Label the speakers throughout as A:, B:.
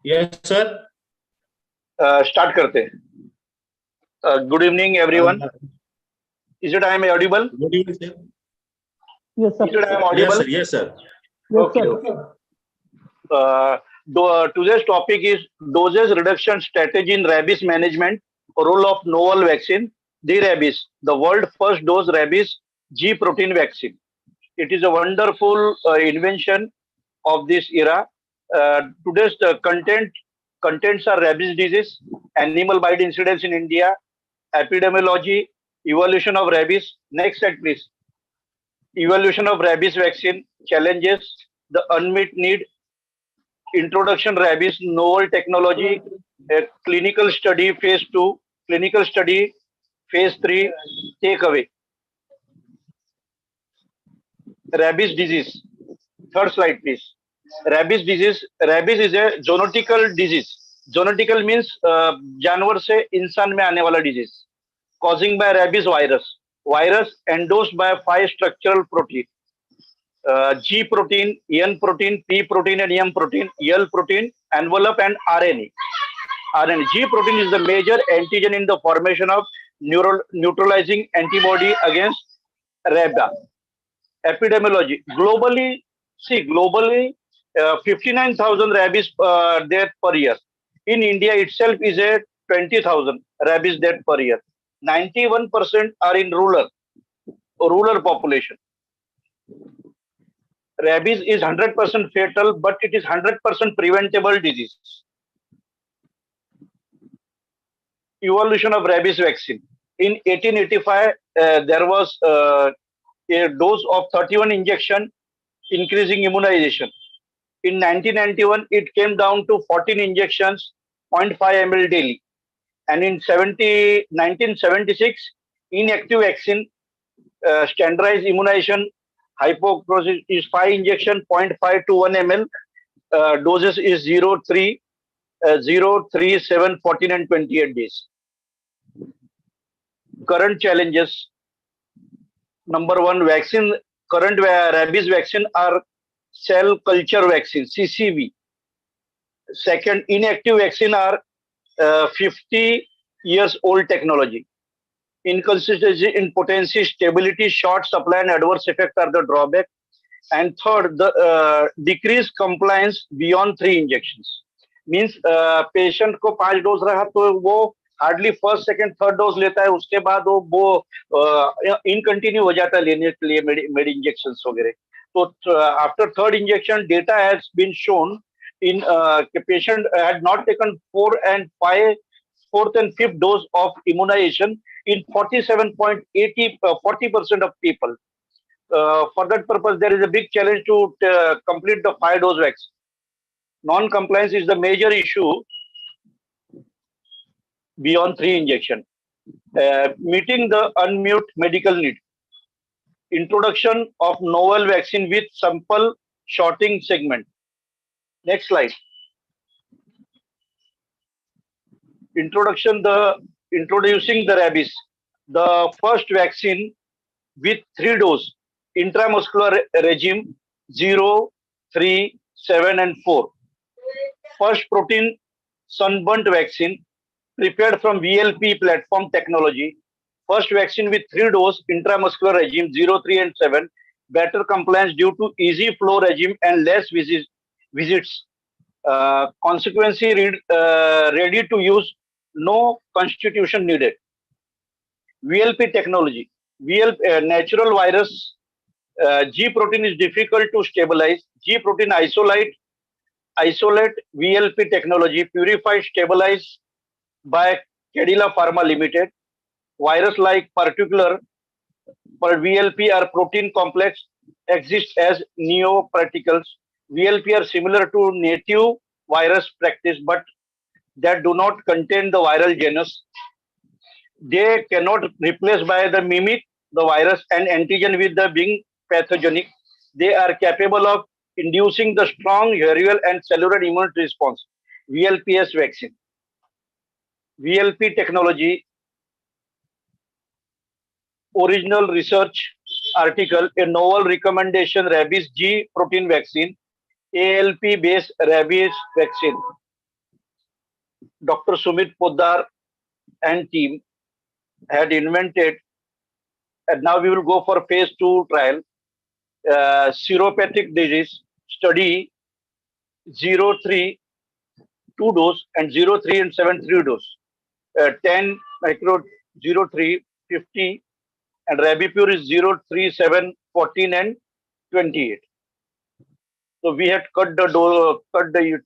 A: Yes, sir.
B: Start करते हैं. Good evening everyone. Is it I am audible?
A: Good evening, sir.
C: Yes, sir.
B: Is it I am
A: Yes,
B: audible?
A: sir. Yes, sir.
C: Yes,
B: Okay,
C: sir.
B: okay. Today's topic is dosage reduction strategy in rabies management, role of novel vaccine, the rabies, the world first dose rabies G protein vaccine. It is a wonderful invention of this era. Today's contents are rabies disease, animal bite incidence in India, epidemiology, evolution of rabies. Next slide, please. Evolution of rabies vaccine, challenges, the unmet need, introduction rabies, novel technology, clinical study phase 2, clinical study phase 3, takeaway. Rabies disease. Third slide, please. Rabies disease. Rabies is a zoonotical disease. Zoonotical means जानवर से इंसान में आने वाला disease. Causing by rabies virus. Virus endorsed by 5 structural protein. G protein, N protein, P protein, and M protein, L protein, envelope, and RNA. RNA. G protein is the major antigen in the formation of neutralizing antibody against rabies. Epidemiology. Globally, 59,000 rabies death per year. In India itself is a 20,000 rabies death per year. 91% are in rural population. Rabies is 100% fatal, but it is 100% preventable disease. Evolution of rabies vaccine. In 1885, there was a dose of 31 injection, increasing immunization. In 1991, it came down to 14 injections, 0.5 ml daily. And in 1976, inactive vaccine, standardized immunization, hypocrosis is 5 injection, 0.5 to 1 ml. Doses is 0, 3, 7, 14, and 28 days. Current challenges. Number one, vaccine. Current rabies vaccine are cell culture vaccine, CCV. Second, inactive vaccine are 50 years old technology. Inconsistency in potency, stability, short supply, and adverse effect are the drawback. And third, the decreased compliance beyond 3 injections. Means patient को 5 dose रहा तो वो hardly first second third dose लेता है, उसके बाद वो इनकंटिन्यू हो जाता है लेने के लिए मेड इंजेक्शंस वगैरह. तो after third injection data has been shown in patient had not taken 4th and 5th dose of immunization in 40% of people. For that purpose, there is a big challenge to complete the 5-dose vaccine. Non-compliance is the major issue beyond 3 injection. Meeting the unmet medical need. Introduction of novel vaccine with sample shorting segment. Next slide. Introducing the rabies. The first vaccine with 3 dose intramuscular regime 0, 3, 7, and 4. First protein sunburnt vaccine prepared from VLP platform technology. First vaccine with 3 dose intramuscular regime 0, 3, and 7. Better compliance due to easy flow regime and less visits. Consequently, ready to use, no constitution needed. VLP technology. Natural virus. G protein is difficult to stabilize. G protein isolate VLP technology, purified, stabilized by Cadila Pharma Limited. Virus like particular for VLP are protein complex, exist as neoparticles. VLP are similar to native virus practice, but that do not contain the viral genus. They cannot replace by the mimic the virus and antigen with the being pathogenic. They are capable of inducing the strong humoral and cellular immune response. VLPS vaccine. VLP technology. Original research article, a novel recommendation rabies G protein vaccine, ALP based rabies vaccine. Dr. Sumit Poddar and team had invented, and now we will go for phase 2 trial, seropathic disease study 03 2 dose and 03 and 7 3 dose. 10 micro 03 50 and Rabipur is 03 7 14 and 28. So we had cut the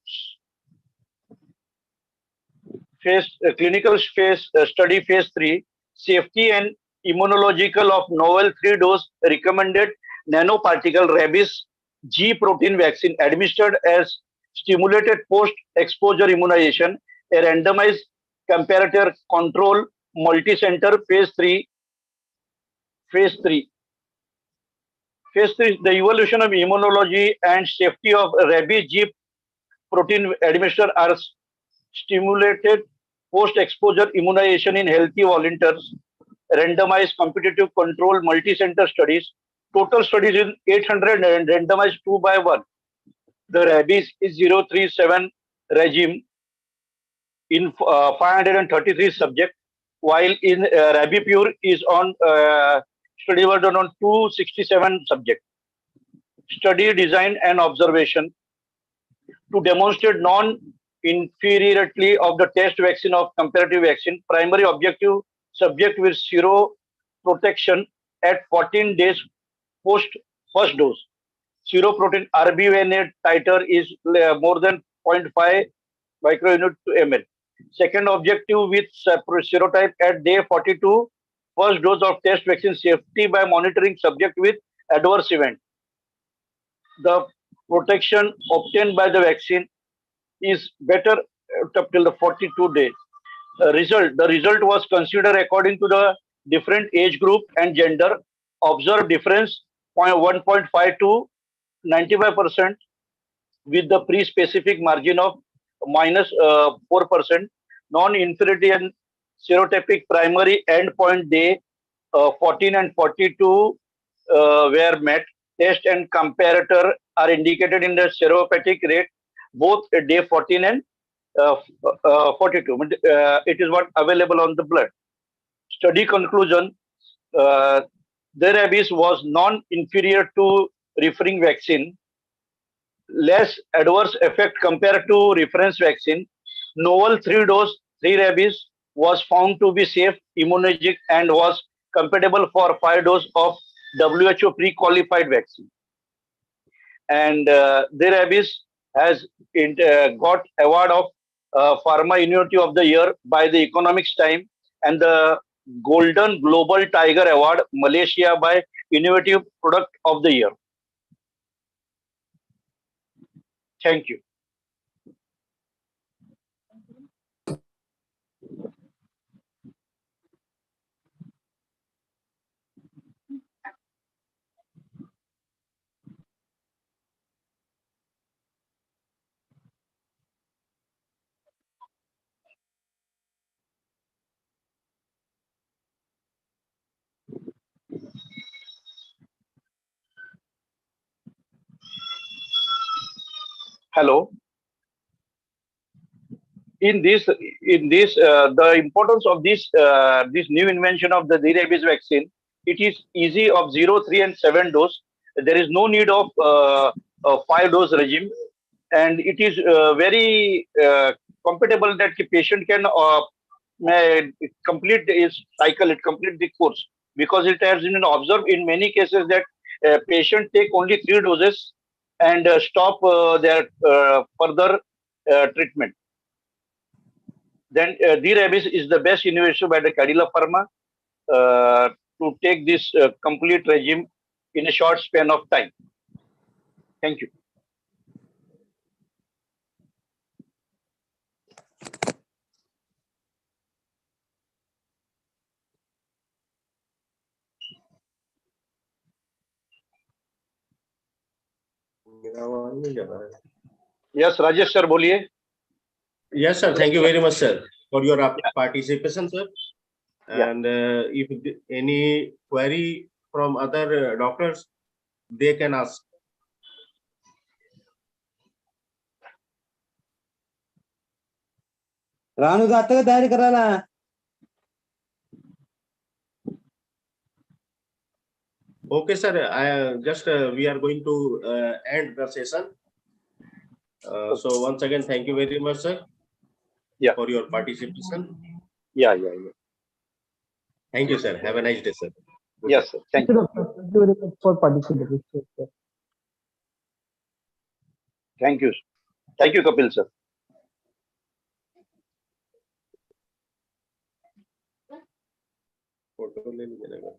B: phase clinical phase study phase 3 safety and immunological of novel 3 dose recommended nanoparticle rabies G protein vaccine administered as stimulated post exposure immunization, a randomized comparator control multi-center phase 3 phase 3 the evolution of immunology and safety of rabies G protein administered are stimulated post-exposure immunization in healthy volunteers, randomized competitive control multi-center studies. Total studies in 800 and randomized 2 by 1. The rabies is 037 regime in 533 subjects, while in Rabipur is on study was done on 267 subjects. Study design and observation to demonstrate non-inferiority of the test vaccine of comparative vaccine. Primary objective subject with sero protection at 14 days post first dose. Seroprotein RBNA titer is more than 0.5 microunit to ml. Second objective with serotype at day 42, first dose of test vaccine safety by monitoring subject with adverse event. The protection obtained by the vaccine is better up till the 42 days. The result was considered according to the different age group and gender. Observed difference 1.5 to 95% with the pre-specific margin of minus 4%. Non-inferiority and serotypic primary endpoint day 14 and 42 were met. Test and comparator are indicated in the seropathic rate, both day 14 and 42. It is what available on the blood. Study conclusion: the rabies was non-inferior to referring vaccine, less adverse effect compared to reference vaccine. Novel 3-dose 3 rabies was found to be safe, immunogenic, and was compatible for 5 dose of WHO pre-qualified vaccine. And the rabies has got award of Pharma Innovative of the Year by the Economics Time and the Golden Global Tiger Award Malaysia by Innovative Product of the Year. Thank you. Hello. In this, the importance of this new invention of the rabies vaccine, it is easy of 0, 3, and 7 dose. There is no need of a 5-dose regime, and it is very compatible that the patient can complete his cycle, it complete the course, because it has been observed in many cases that patient take only 3 doses and stop their further treatment. Then D-rabies is the best innovation by the Cadila Pharma to take this complete regime in a short span of time. Thank you. Yes, Rajesh sir, बोलिए.
A: Yes, sir. Thank you very much, sir, for your participation, sir. And if any query from other doctors, they can ask.
D: Ranu का आता का तयारी करायला?
A: Okay, sir. I just we are going to end the session. So once again, thank you very much, sir.
B: Yeah.
A: For your participation.
B: Yeah.
A: Thank you, sir. Have a nice day, sir.
B: Yes, sir. Thank you.
C: Thank you very much for participating. Sir.
B: Thank you. Thank you, Kapil sir.
A: Photo ले लीजिए ना।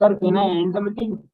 C: Sir, can I end the meeting?